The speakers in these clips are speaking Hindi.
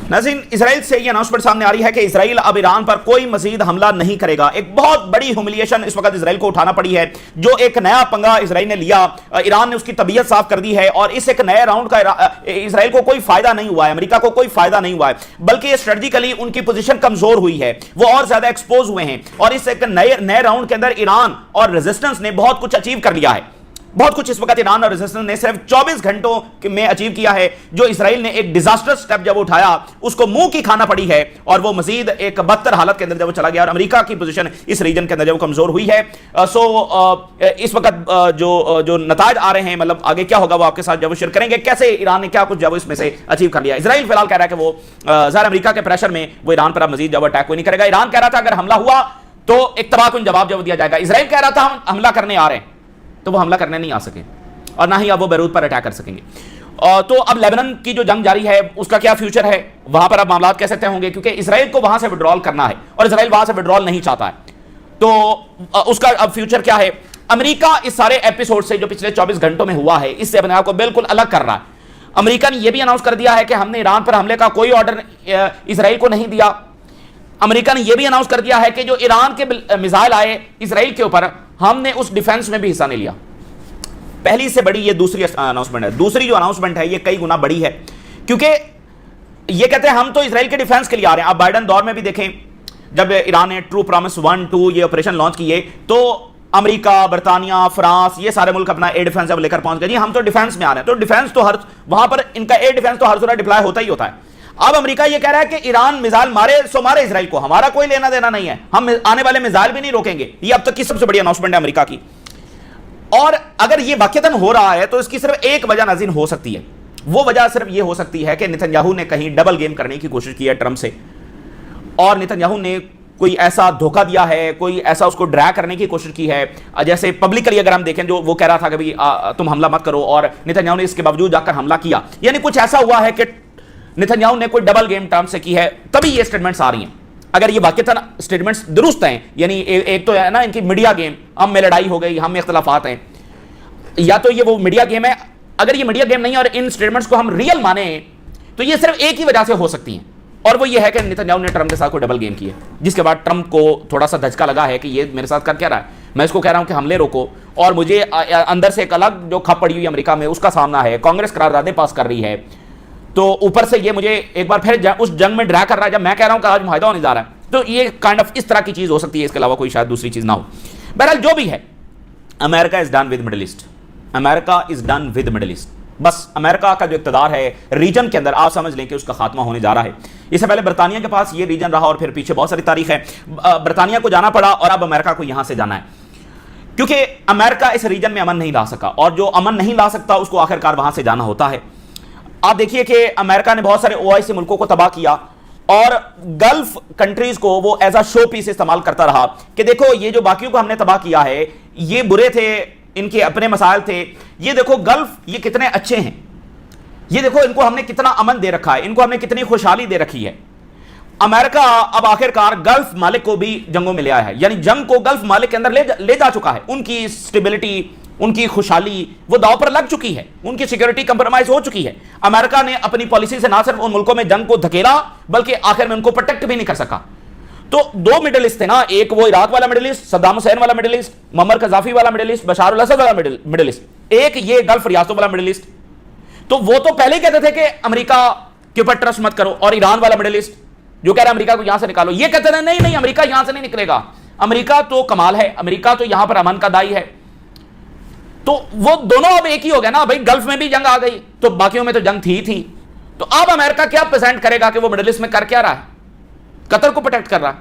नाज़रीन, इजराइल से ये अनाउंसमेंट सामने आ रही है कि इजराइल अब ईरान पर कोई मजीद हमला नहीं करेगा। एक बहुत बड़ी ह्यूमिलिएशन इस वक्त इजराइल को उठाना पड़ी है। जो एक नया पंगा इजराइल ने लिया, ईरान ने उसकी तबीयत साफ कर दी है और इस एक नए राउंड का इजराइल को कोई फायदा नहीं हुआ है, अमेरिका को कोई फायदा नहीं हुआ है, बल्कि स्ट्रेटेजिकली उनकी पोजीशन कमजोर हुई है, वो और ज्यादा एक्सपोज हुए हैं। और इस एक नए राउंड के अंदर ईरान और रेजिस्टेंस ने बहुत कुछ अचीव कर लिया है। बहुत कुछ इस वक्त ईरान और रेजिस्टेंस ने सिर्फ 24 घंटों में अचीव किया है। जो इजराइल ने एक डिजास्टर स्टेप जब उठाया, उसको मुंह की खाना पड़ी है और वो मजीद एक बदतर हालत के अंदर जब वो चला गया और अमेरिका की पोजीशन इस रीजन के अंदर जब कमजोर हुई है। इस वक्त जो नताज आ रहे हैं, मतलब आगे क्या होगा वो आपके साथ जब शेयर करेंगे, कैसे ईरान ने क्या कुछ जब इसमें से अचीव कर लिया। इजराइल फिलहाल कह रहा है कि वो ज़ाहिर अमेरिका के प्रेशर में वो ईरान पर अब मजीद जब अटैक कोई नहीं करेगा। ईरान कह रहा था अगर हमला हुआ तो एक तबाहकुन जवाब जब दिया जाएगा। इजराइल कह रहा था हम हमला करने आ रहे हैं, तो वो हमला करने नहीं आ सके और ना ही अब वो बैरूत पर अटैक कर सकेंगे। तो अब लेबनान की जो जंग जारी है उसका क्या फ्यूचर है, वहां पर अब मामला कैसे तय होंगे, क्योंकि इजराइल को वहां से विड्रॉल करना है और इजराइल वहां से विड्रॉल नहीं चाहता है। तो उसका अब फ्यूचर क्या है। अमेरिका इस सारे एपिसोड से जो पिछले 24 घंटों में हुआ है, इससे अपने आप को बिल्कुल अलग कर रहा है। अमेरिका ने यह भी अनाउंस कर दिया है कि हमने ईरान पर हमले का कोई ऑर्डर इजराइल को नहीं दिया। अमेरिका ने यह भी अनाउंस कर दिया है कि जो ईरान के मिसाइल आए इजराइल के ऊपर, हमने उस डिफेंस में भी हिस्सा नहीं लिया। पहली से बड़ी ये दूसरी अनाउंसमेंट है। दूसरी जो अनाउंसमेंट है ये कई गुना बड़ी है, क्योंकि ये कहते हैं हम तो इजराइल के डिफेंस के लिए आ रहे हैं। आप बाइडेन दौर में भी देखें, जब ईरान ने ट्रू प्रॉमिस 1, 2 ये ऑपरेशन लॉन्च किए, तो अमेरिका, बरतानिया, फ्रांस, ये सारे मुल्क अपना एयर डिफेंस अब लेकर पहुंच गए। जी हम तो डिफेंस में आ रहे हैं, तो डिफेंस तो हर वहां पर इनका एयर डिफेंस तो हर जगह डिप्लॉय होता ही होता है। अब अमेरिका ये कह रहा है कि ईरान मिसाइल मारे सो मारे इजराइल को, हमारा कोई लेना देना नहीं है, हम आने वाले मिसाइल भी नहीं रोकेंगे। ये अब तक की सबसे बड़ी अनाउंसमेंट है अमेरिका की। और अगर ये वाकईतन हो रहा है तो इसकी सिर्फ एक वजह नाज़रीन हो सकती है। वो वजह सिर्फ ये हो सकती है कि नेतन्याहू ने कहीं डबल गेम करने की कोशिश की है ट्रंप से, और नेतन्याहू ने कोई ऐसा धोखा दिया है, कोई ऐसा उसको ड्रैग करने की कोशिश की है। जैसे पब्लिकली अगर हम देखें, जो वो कह रहा था कि भाई तुम हमला मत करो, और नेतन्याहू ने इसके बावजूद जाकर हमला किया। यानी कुछ ऐसा हुआ है कि नेतन्याहू ने कोई डबल गेम ट्रंप से की है, तभी ये स्टेटमेंट्स आ रही हैं। अगर ये वाकईतन स्टेटमेंट्स दुरुस्त हैं, यानी एक तो है ना इनकी मीडिया गेम, हम में लड़ाई हो गई, हम में इख्तलाफात हैं, या तो ये वो मीडिया गेम है। अगर ये मीडिया गेम नहीं है और इन स्टेटमेंट्स को हम रियल माने, तो ये सिर्फ एक ही वजह से हो सकती हैं, और वो ये है कि नेतन्याहू ने ट्रंप के साथ कोई डबल गेम की है, जिसके बाद ट्रंप को थोड़ा सा धचका लगा है कि ये मेरे साथ कर क्या रहा है। मैं इसको कह रहा हूं कि हमले रोको, और मुझे अंदर से एक अलग जो खप पड़ी हुई अमेरिका में उसका सामना है, कांग्रेस करारदादें पास कर रही है, तो ऊपर से ये मुझे एक बार फिर उस जंग में ड्रा कर रहा है जब मैं कह रहा हूं कि आज मुआहिदा होने जा रहा है। तो ये काइंड ऑफ इस तरह की चीज हो सकती है, इसके अलावा कोई शायद दूसरी चीज ना हो। बहरहाल जो भी है, America is done with middle east. America is done with middle east. बस अमेरिका का जो इक़्तिदार है रीजन के अंदर, आप समझ लें कि उसका खात्मा होने जा रहा है। इससे पहले बरतानिया के पास ये रीजन रहा और फिर पीछे बहुत सारी तारीख है। बरतानिया को जाना पड़ा और अब अमेरिका को यहां से जाना है, क्योंकि अमेरिका इस रीजन में अमन नहीं ला सका, और जो अमन नहीं ला सकता उसको आखिरकार वहां से जाना होता है। आप देखिए कि अमेरिका ने बहुत सारे ओआईसी मुल्कों को तबाह किया और गल्फ कंट्रीज को वो एज अ शो पीस इस्तेमाल करता रहा कि देखो ये जो बाकियों को हमने तबाह किया है, ये बुरे थे, इनके अपने मसाइल थे, ये देखो गल्फ ये कितने अच्छे हैं, ये देखो इनको हमने कितना अमन दे रखा है, इनको हमने कितनी खुशहाली दे रखी है। अमेरिका अब आखिरकार गल्फ मालिक को भी जंगों में ले आया है, यानी जंग को गल्फ मालिक के अंदर ले जा चुका है। उनकी स्टेबिलिटी, उनकी खुशहाली वो दांव पर लग चुकी है, उनकी सिक्योरिटी कंप्रोमाइज हो चुकी है। अमेरिका ने अपनी पॉलिसी से ना सिर्फ उन मुल्कों में जंग को धकेला, बल्कि आखिर में उनको प्रोटेक्ट भी नहीं कर सका। तो दो मिडिल ईस्ट थे ना, एक वो इराक वाला मिडिल ईस्ट, सद्दाम हुसैन वाला मिडिल ईस्ट, ममर कजाफी वाला मिडिल ईस्ट, बशार अल असद वाला मिडिल ईस्ट, एक ये गल्फ रियासतों वाला मिडिल ईस्ट। तो वो तो पहले ही कहते थे कि अमेरिका के ऊपर ट्रस्ट मत करो, और ईरान वाला मिडिल ईस्ट जो कह रहा है अमेरिका को यहां से निकालो, ये कहते थे नहीं नहीं अमेरिका यहां से नहीं निकलेगा, अमेरिका तो कमाल है, अमेरिका तो यहां पर अमन का दाई है। तो वो दोनों अब एक ही हो गया ना भाई, गल्फ में भी जंग आ गई तो बाकियों में तो जंग थी। तो अब अमेरिका क्या प्रेजेंट करेगा कि वो मिडिल ईस्ट में कर क्या रहा है, कतर को प्रोटेक्ट कर रहा है।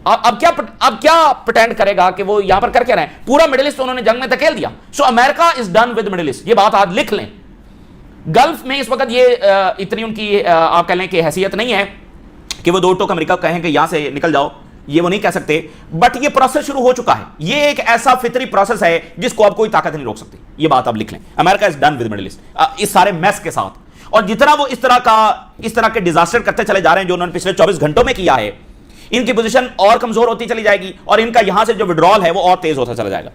अब क्या प्रिटेंड करेगा कि वो यहां पर कर क्या रहे हैं। पूरा मिडिल ईस्ट उन्होंने जंग में धकेल दिया। So America is done with middle east, ये बात आज लिख लें। गल्फ में इस वक्त ये इतनी उनकी आप कह लें कि हैसियत नहीं है कि वो दो टोक अमेरिका कहें कि यहां से निकल जाओ, ये वो नहीं कह सकते, बट ये प्रोसेस शुरू हो चुका है। ये एक ऐसा फितरी प्रोसेस है जिसको अब कोई ताकत नहीं रोक सकती, ये बात आप लिख लें। America is done with middle east इस सारे मैस के साथ। और जितना वो इस तरह के डिजास्टर करते चले जा रहे हैं जो उन्होंने पिछले 24 घंटों में किया है, इनकी पोजीशन और कमजोर होती चली जाएगी और इनका यहां से जो विड्रॉल है वो और तेज होता चला जाएगा।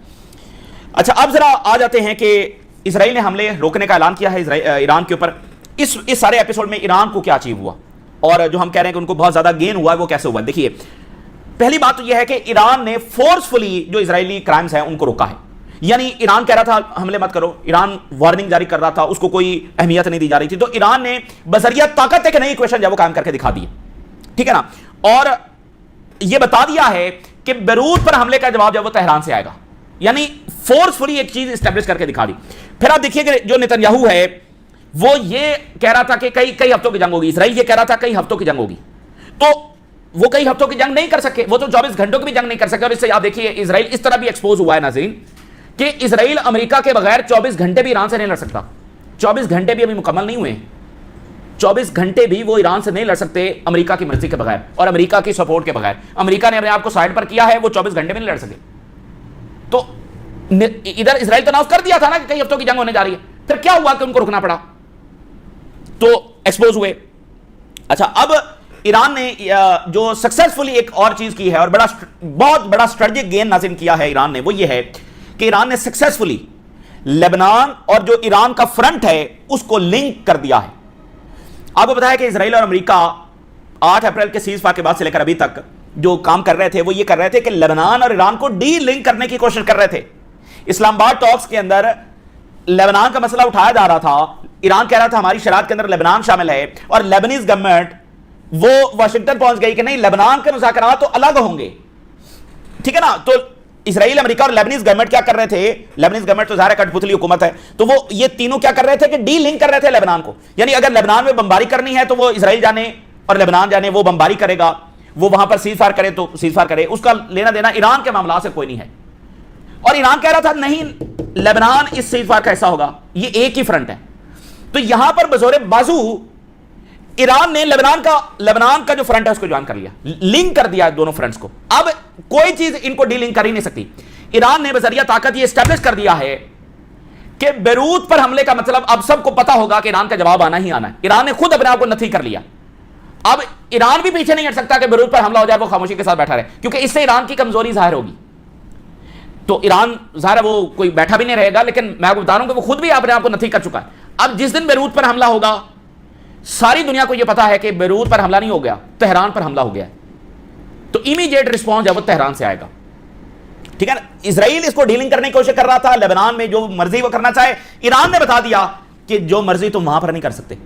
अच्छा, अब जरा आ जाते हैं कि इजराइल ने हमले रोकने का ऐलान किया है ईरान के ऊपर। इस सारे एपिसोड में ईरान को क्या अचीव हुआ, और जो हम कह रहे हैं कि उनको बहुत ज्यादा गेन हुआ है वो कैसे हुआ। देखिए, पहली बात तो यह है कि ईरान ने फोर्सफुली जो इजरायली क्राइम्स हैं उनको रोका है। यानी ईरान कह रहा था हमले मत करो, ईरान वार्निंग जारी कर रहा था, उसको कोई अहमियत नहीं दी जा रही थी, तो ईरान ने बजरिया ताकत एक नई इक्वेशन जो वो कायम करके दिखा दी, ठीक है ना, और यह बता दिया है कि बैरूत पर हमले का जवाब जब वो तेहरान से आएगा, यानी फोर्सफुली एक चीज स्टैब्लिश करके दिखा दी। फिर आप देखिए कि जो नेतन्याहू है वो ये कह रहा था कि कई हफ्तों की जंग होगी, इसराइल ये कह रहा था कई हफ्तों की जंग होगी, तो वो कई हफ्तों की जंग नहीं कर सके, वो तो 24 घंटों की भी जंग नहीं कर सके। और इससे आप देखिए इसराइल इस तरह भी एक्सपोज हुआ है नाज़रीन कि इसराइल अमेरिका के बगैर 24 घंटे भी ईरान से नहीं लड़ सकता। 24 घंटे भी अभी मुकम्मल नहीं हुए, 24 घंटे भी वो ईरान से नहीं लड़ सकते अमेरिका की मर्जी के बगैर और अमेरिका की सपोर्ट के बगैर। अमेरिका ने अपने आप को साइड पर किया है, वो 24 घंटे में नहीं लड़ सके। तो इधर इसराइल तनाव कर दिया था ना कि कई हफ्तों की जंग होने जा रही है, फिर क्या हुआ कि उनको रुकना पड़ा, तो एक्सपोज हुए। अच्छा, अब ईरान ने जो सक्सेसफुली एक और चीज की है और बहुत बड़ा स्ट्रेटेजिक गेन नाज़िम किया है ईरान ने, वो ये है कि ईरान ने सक्सेसफुली लेबनान और जो ईरान का फ्रंट है उसको लिंक कर दिया है। आपको बताया कि इसराइल और अमेरिका 8 अप्रैल के सीज फायर के बाद से लेकर अभी तक जो काम कर रहे थे वो ये कर रहे थे कि लेबनान और ईरान को डी लिंक करने की कोशिश कर रहे थे। इस्लामाबाद टॉक्स के अंदर लेबनान का मसला उठाया जा रहा था, ईरान कह रहा था हमारी शरारत के अंदर लेबनान शामिल है, और लेबनीज गवर्नमेंट वो वाशिंगटन पहुंच गई कि नहीं, लेबनान के मुज़ाकरात तो अलग होंगे, ठीक है ना। तो इसराइल, अमेरिका और लेबनीज गवर्नमेंट क्या कर रहे थे, लेबनीज गवर्नमेंट तो ज़ाहिर है कठपुतली हुकूमत है, तो वो ये तीनों क्या कर रहे थे कि डी लिंक कर रहे थे लेबनान को। यानी अगर लेबनान में बमबारी करनी है तो वो इसराइल जाने और लेबनान जाने, वो बमबारी करेगा, वो वहां पर सीज फायर करे तो सीज फायर करे, उसका लेना देना ईरान के मामला से कोई नहीं है। और ईरान कह रहा था नहीं, लेबनान इस सीज फायर का हिस्सा होगा, ये एक ही फ्रंट है। तो यहां पर बजोरे बाजू ईरान ने लेबनान का जो फ्रंट है उसको ज्वाइन कर लिया, लिंक कर दिया दोनों फ्रंट्स को। अब कोई चीज इनको डीलिंक कर ही नहीं सकती। ईरान ने बजरिया ताकत ये एस्टैब्लिश कर दिया है कि बैरूत पर हमले का मतलब अब सबको पता होगा कि ईरान का जवाब आना ही आना है। ईरान ने खुद अपने आप को नथी कर लिया। अब ईरान भी पीछे नहीं हट सकता कि बैरूत पर हमला हो जाए, वो खामोशी के साथ बैठा रहे, क्योंकि इससे ईरान की कमजोरी जाहिर होगी। तो ईरान जाहिर है वो कोई बैठा भी नहीं रहेगा, लेकिन मैं आपको बता रहा हूं कि वो खुद भी अपने आप को नथी कर चुका है। अब जिस दिन बैरूत पर हमला होगा, सारी दुनिया को यह पता है कि बैरूत पर हमला नहीं हो गया, तेहरान पर हमला हो गया, तो इमीडिएट रिस्पॉन्स है वो तेहरान से आएगा, ठीक है ना। इसराइल इसको डीलिंग करने की कोशिश कर रहा था, लेबनान में जो मर्जी वो करना चाहे, ईरान ने बता दिया कि जो मर्जी तुम वहां पर नहीं कर सकते,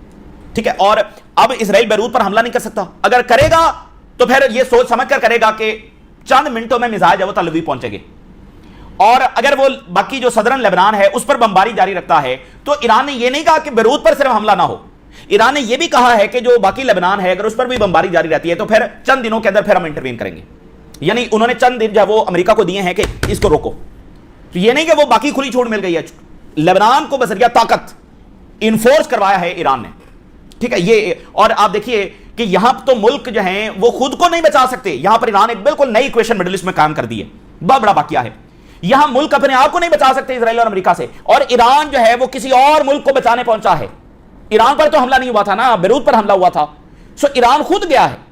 ठीक है। और अब इसराइल बैरूत पर हमला नहीं कर सकता, अगर करेगा तो फिर यह सोच समझ कर करेगा कि चंद मिनटों में मिसाइल है वो तल अवीव पहुंचेंगे। और अगर वो बाकी जो सदरन लेबनान है उस पर बमबारी जारी रखता है, तो ईरान ने यह नहीं कहा कि बैरूत पर सिर्फ हमला ना हो, ईरान ने यह भी कहा है कि जो बाकी लेबनान है अगर उस पर भी बमबारी जारी रहती है तो फिर चंद दिनों के अंदर फिर हम इंटरवीन करेंगे। यानी उन्होंने चंद दिन जब वो अमेरिका को दिए हैं कि इसको रोको, तो यह नहीं कि वो बाकी खुली छूट मिल गई है, लेबनान को बजरिया ताकत इन्फोर्स करवाया है ईरान ने, ठीक है। ये और आप देखिए कि यहां तो मुल्क जो है वो खुद को नहीं बचा सकते, यहां पर ईरान एक बिल्कुल नई इक्वेशन मिडिल ईस्ट में काम कर दी है, बहुत बड़ा वाकया है। यहां मुल्क अपने आप को नहीं बचा सकते इसराइल और अमेरिका से, और ईरान जो है वो किसी और मुल्क को बचाने पहुंचा है। ईरान पर तो हमला नहीं हुआ था ना, बैरूत पर हमला हुआ था, सो ईरान खुद गया है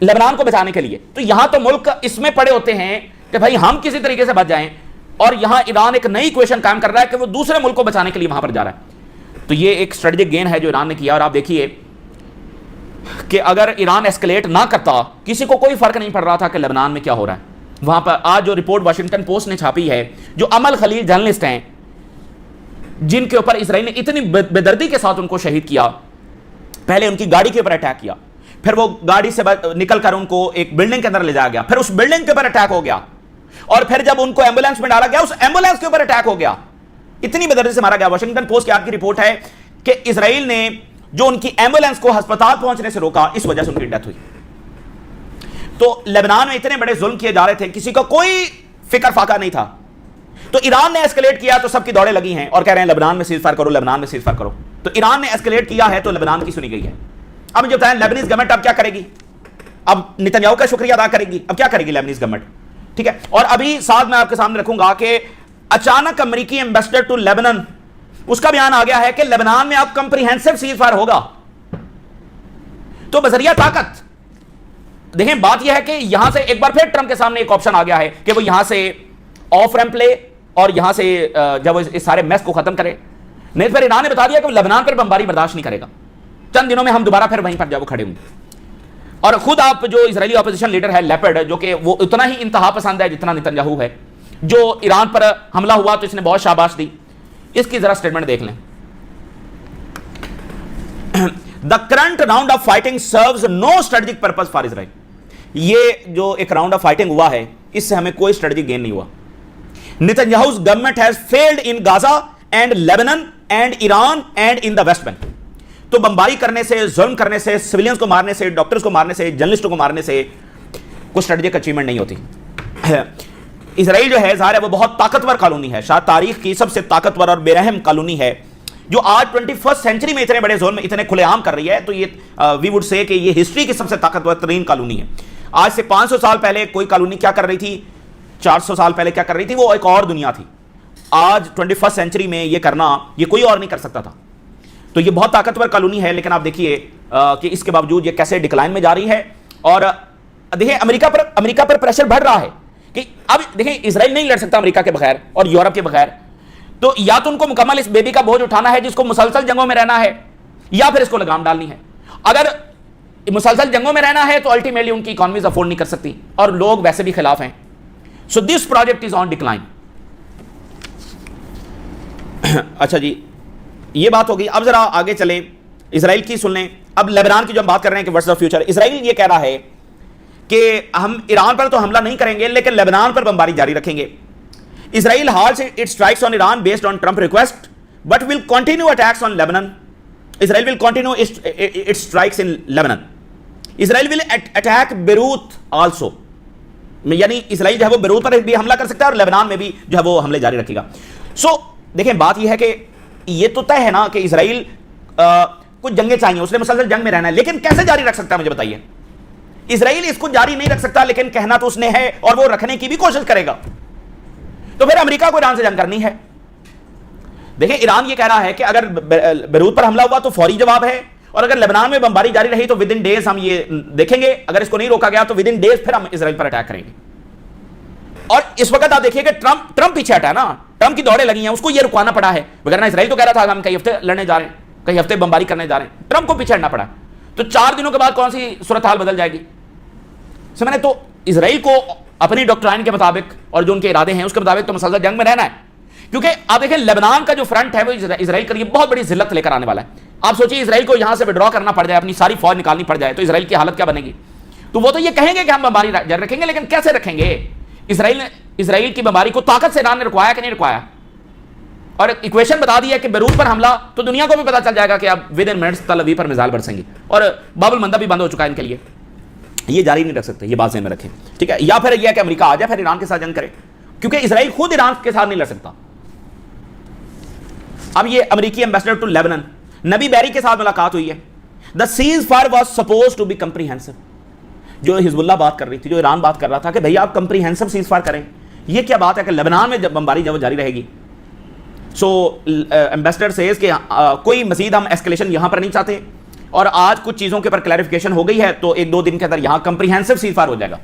लेबनान को बचाने के लिए। तो यहां तो मुल्क इसमें पड़े होते हैं कि भाई हम किसी तरीके से बच जाएं, और यहां ईरान एक नई इक्वेशन कायम कर रहा है कि वो दूसरे मुल्क को बचाने के लिए वहां पर जा रहा है। तो ये एक स्ट्रेटेजिक गेन है जो ईरान ने किया। और आप देखिए कि अगर ईरान एस्केलेट ना करता, किसी को कोई फर्क नहीं पड़ रहा था कि लेबनान में क्या हो रहा है। वहां पर आज जो रिपोर्ट वाशिंगटन पोस्ट ने छापी है, जो अमल खलील जर्नलिस्ट हैं जिनके ऊपर इसराइल ने इतनी बेदर्दी के साथ उनको शहीद किया, पहले उनकी गाड़ी के ऊपर अटैक किया, फिर वो गाड़ी से निकलकर उनको एक बिल्डिंग के अंदर ले जाया गया, फिर उस बिल्डिंग के ऊपर अटैक हो गया, और फिर जब उनको एम्बुलेंस में डाला गया उस एम्बुलेंस के ऊपर अटैक हो गया, इतनी बेदर्दी से मारा गया। वाशिंगटन पोस्ट की आपकी रिपोर्ट है कि इसराइल ने जो उनकी एम्बुलेंस को अस्पताल पहुंचने से रोका, इस वजह से उनकी डेथ हुई। तो लेबनान में इतने बड़े जुल्म किए जा रहे थे, किसी का कोई फिक्र फाका नहीं था। तो ईरान ने एस्केलेट किया तो सबकी दौड़े लगी हैं और कह रहे हैं लेबनान में सीज फायर करो, लेबनान में सीज फायर करो। तो ईरान ने एस्केलेट किया है तो लेबनान की सुनी गई है। अब मुझे बताएं लेबनीज गवर्नमेंट अब क्या करेगी? अब नेतन्याहू का शुक्रिया अदा करेगी। अब क्या करेगी लेबनीज गवर्नमेंट? ठीक है। और अभी साथ मैं आपके सामने रखूंगा कि अचानक अमेरिकी एम्बेसडर टू लेबनान, उसका बयान आ गया है कि लेबनान में अब कंप्रीहेंसिव सीज फायर होगा। तो बजरिया ताकत देखें, बात यह है कि यहां से एक बार फिर ट्रंप के सामने एक ऑप्शन आ गया है कि वो यहां से ऑफ रैंप ले और यहां से जब इस सारे मैस को खत्म करे। नहीं फिर ईरान ने बता दिया कि लेबनान पर बमबारी बर्दाश्त नहीं करेगा। चंद दिनों में हम दोबारा फिर वहीं पर जाओ खड़े होंगे। और खुद आप जो इजरायली ऑपोजिशन लीडर है लेपर्ड, जो कि वो उतना ही इंतहा पसंद है जितना नेतन्याहू है, जो ईरान पर हमला हुआ तो इसने बहुत शाबाश दी, इसकी जरा स्टेटमेंट देख लें। The current round of fighting serves no strategic purpose for Israel. ये जो एक राउंड ऑफ फाइटिंग हुआ है इससे हमें कोई स्ट्रेटेजिक गेन नहीं हुआ। Netanyahu's government has failed in Gaza and Lebanon and Iran and in the West Bank. तो बमबारी करने से, जुल्म करने से, सिविलियंस को मारने से, डॉक्टर्स को मारने से, जर्नलिस्टों को मारने से कोई स्ट्रेटेजिक अचीवमेंट नहीं होती। इजराइल जो है ज़ाहिर है वो बहुत ताकतवर कॉलोनी है, शायद तारीख की सबसे ताकतवर और बेरहम कॉलोनी है, जो आज 21st सेंचुरी में इतने बड़े जुल्म इतने खुलेआम कर रही है। तो ये वी वुड से कि ये हिस्ट्री की सबसे ताकतवर तरीन कॉलोनी है। आज से 500 साल पहले कोई कॉलोनी क्या कर रही थी, 400 साल पहले क्या कर रही थी, वो एक और दुनिया थी। आज 21st सेंचुरी में ये करना ये कोई और नहीं कर सकता था। तो ये बहुत ताकतवर कॉलोनी है, लेकिन आप देखिए कि इसके बावजूद ये कैसे डिक्लाइन में जा रही है। और देखिए अमेरिका पर प्रेशर बढ़ रहा है कि अब देखिए इजराइल नहीं लड़ सकता अमेरिका के बगैर और यूरोप के बगैर, तो या तो उनको मुकम्मल इस बेबी का बोझ उठाना है जिसको मुसलसल जंगों में रहना है, या फिर इसको लगाम डालनी है। अगर मुसलसल जंगों में रहना है तो अल्टीमेटली उनकी इकॉनमीज अफोर्ड नहीं कर सकती और लोग वैसे भी खिलाफ हैं। So this project is on decline. अच्छा जी, ये बात होगी। अब जरा आगे चले, इजराइल की सुन लें। अब लेबनान की जो हम बात कर रहे हैं कि व्हाट्स द फ्यूचर, इजराइल ये कह रहा है कि हम ईरान पर तो हमला नहीं करेंगे लेकिन लेबनान पर बमबारी जारी रखेंगे। Israel halts its strikes on Iran based on Trump request but will continue attacks on Lebanon. Israel will continue its strikes in Lebanon. Israel will attack Beirut also, यानी इजराइल जो है वो बेरूत पर भी हमला कर सकता है और लेबनान में भी जो है वो हमले जारी रखेगा। सो देखें, बात यह है कि ये तो तय है ना कि इजराइल कुछ जंगें चाहिए, उसने मुसलसल जंग में रहना है, लेकिन कैसे जारी रख सकता है मुझे बताइए। इजराइल इसको जारी नहीं रख सकता, लेकिन कहना तो उसने है और वो रखने की भी कोशिश करेगा। तो फिर अमेरिका को ईरान से जंग करनी है। देखिए, ईरान ये कह रहा है कि अगर बेरूत पर हमला हुआ तो फौरी जवाब है, और अगर लेबनान में बमबारी जारी रही तो विद इन डेज हम ये देखेंगे, अगर इसको नहीं रोका गया तो विद इन डेज फिर हम इजराइल पर अटैक करेंगे। और इस वक्त आप देखिए कि ट्रंप पीछे हटा ना, ट्रंप की दौड़ें लगी हैं, उसको ये रुकवाना पड़ा है, वगैरह इजराइल तो कह रहा था हम कई हफ्ते लड़ने जा रहे हैं, कई हफ्ते बमबारी करने जा रहे हैं, ट्रंप को पीछे हटना पड़ा। तो 4 दिनों के बाद कौन सी सूरत हाल बदल जाएगी। समझे, तो इजराइल को अपनी डॉक्ट्राइन के मुताबिक और जो उनके इरादे हैं उसके मुताबिक तो मुसलसल जंग में रहना है, क्योंकि आप देखें लेबनान का जो फ्रंट है वो इजराइल के लिए बहुत बड़ी जिल्लत लेकर आने वाला है। आप सोचिए इजराइल को यहां से विड्रॉ करना पड़ जाए, अपनी सारी फौज निकालनी पड़ जाए, तो इजराइल की हालत क्या बनेगी। तो वो तो ये कहेंगे कि हम बमबारी जारी रखेंगे, लेकिन कैसे रखेंगे। इजराइल की बमबारी को ताकत से ईरान ने रुकवाया कि नहीं रुकवाया, और इक्वेशन बता दी है कि बेरूत पर हमला तो दुनिया को भी पता चल जाएगा कि अब विद इन मिनट्स तल अवीव पर मिसाइल बरसेंगी, और बाबुल मंदा भी बंद हो चुका है इनके लिए। ये जारी नहीं रख सकते, ये बात ज़हन में रखें, ठीक है। या फिर यह कि अमेरिका आ जाए फिर ईरान के साथ जंग करे, क्योंकि इजराइल खुद ईरान के साथ नहीं लड़ सकता। अब ये अमेरिकी एम्बेसडर टू लेबनान नबी बैरी के साथ मुलाकात हुई है। The cease fire was suppose to be comprehensive. जो हिजबुल्लाह बात कर रही थी, जो ईरान बात कर रहा था कि भैया आप कंप्रीहेंसिव सीज फायर करें, ये क्या बात है कि लेबनान में जब बमबारी जब जारी रहेगी। सो एम्बेसडर सेज कि कोई मजीद हम एस्केलेशन यहां पर नहीं चाहते, और आज कुछ चीज़ों के ऊपर क्लैरिफिकेशन हो गई है, तो 1-2 दिन के अंदर यहां कंप्रीहेंसिव सीज फायर हो जाएगा,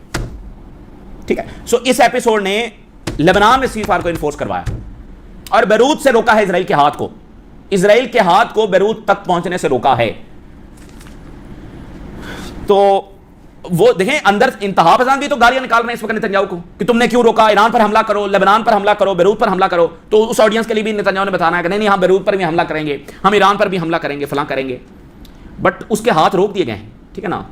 ठीक है। सो इस एपिसोड ने लेबनान में सीज फायर को इन्फोर्स करवाया और बेरूत से रोका है इजराइल के हाथ को, इजराइल के हाथ को बेरूत तक पहुंचने से रोका है। तो वो देखें, अंदर इंतहा पसंद भी तो गालियां निकाल रहे हैं इस वक्त नेतन्याहू को कि तुमने क्यों रोका, ईरान पर हमला करो, लेबनान पर हमला करो, बेरूत पर हमला करो। तो उस ऑडियंस के लिए भी नेतन्याहू ने बताना है कि नहीं हम बेरूत पर भी हमला करेंगे, हम ईरान पर भी हमला करेंगे, फलां करेंगे, बट उसके हाथ रोक दिए गए हैं, ठीक है ना।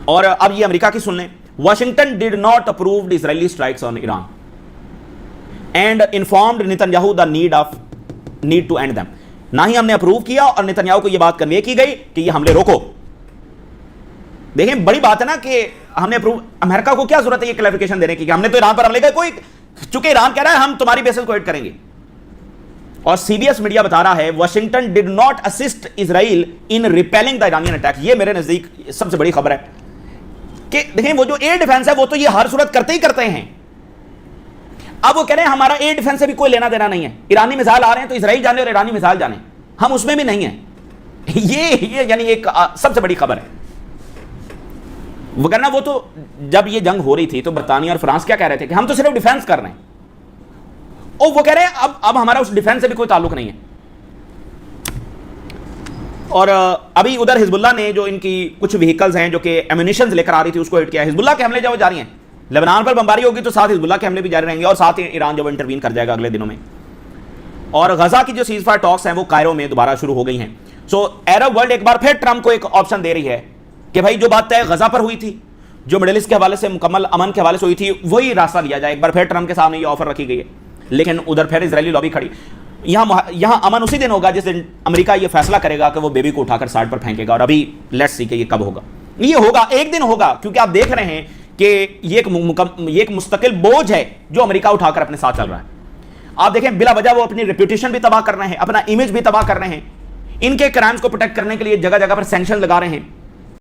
और अब ये अमेरिका की सुन लें। Washington did not approved Israeli strikes on Iran and informed Netanyahu the need to end them. ना ही हमने अप्रूव किया और नेतन्याहू को यह बात कन्वे की गई कि ये हमले रोको। देखें, बड़ी बात है ना कि हमने अप्रूव, अमेरिका को क्या जरूरत है ये क्लैरिफिकेशन देने की कि हमने तो ईरान पर हमले किए, कोई चूंकि ईरान कह रहा है हम तुम्हारी बेसिस को हिट करेंगे। और सीबीएस मीडिया बता रहा है Washington did not assist Israel in repelling the Iranian attack. ये मेरे नजदीक सबसे बड़ी खबर है कि देखें, वो जो एयर डिफेंस है वो तो ये हर सूरत करते ही करते हैं। अब वो कह रहे हैं हमारा एयर डिफेंस से भी कोई लेना देना नहीं है, ईरानी मिसाइल आ रहे हैं तो इजराइल जाने और ईरानी मिसाइल जाने, हम उसमें भी नहीं है। ये यानी एक सबसे बड़ी खबर है। वरना वो तो जब ये जंग हो रही थी तो बरतानिया और फ्रांस क्या कह रहे थे कि हम तो सिर्फ डिफेंस कर रहे हैं, और वो कह रहे हैं अब हमारा उस डिफेंस से भी कोई ताल्लुक नहीं है। और अभी उधर हिजबुल्लाह ने जो इनकी कुछ व्हीकल्स हैं जो कि एम्यूनिशंस लेकर आ रही थी उसको हिट किया। हिजबुल्लाह के हमले जो जारी हैं, लेबनान पर बमबारी होगी तो साथ हिजबुल्लाह के हमले भी जारी रहेंगे और साथ ही ईरान जो इंटरवीन कर जाएगा अगले दिनों में। और गजा की जो सीजफायर टॉक्स हैं वो कायरो में दोबारा शुरू हो गई हैं। सो अरब वर्ल्ड एक बार फिर ट्रंप को एक ऑप्शन दे रही है कि भाई जो बात तय गजा पर हुई थी, जो मिडिल ईस्ट के हवाले से मुकम्मल अमन के हवाले से हुई थी, वही रास्ता लिया जाए। एक बार फिर ट्रंप के सामने ये ऑफर रखी गई है, लेकिन उधर फिर इजरायली लॉबी खड़ी। यहां अमन उसी दिन होगा जिस दिन अमेरिका ये फैसला करेगा कि वो बेबी को उठाकर साइड पर फेंकेगा। और अभी लेट्स सी कि ये कब होगा। ये होगा, एक दिन होगा, क्योंकि आप देख रहे हैं कि ये एक मुस्तकिल बोझ है जो अमेरिका उठाकर अपने साथ चल रहा है। आप देखें बिला वजह वो अपनी रेप्यूटेशन भी तबाह कर रहे हैं, अपना इमेज भी तबाह कर रहे हैं। इनके क्राइम्स को प्रोटेक्ट करने के लिए जगह जगह पर सैंक्शन लगा रहे हैं।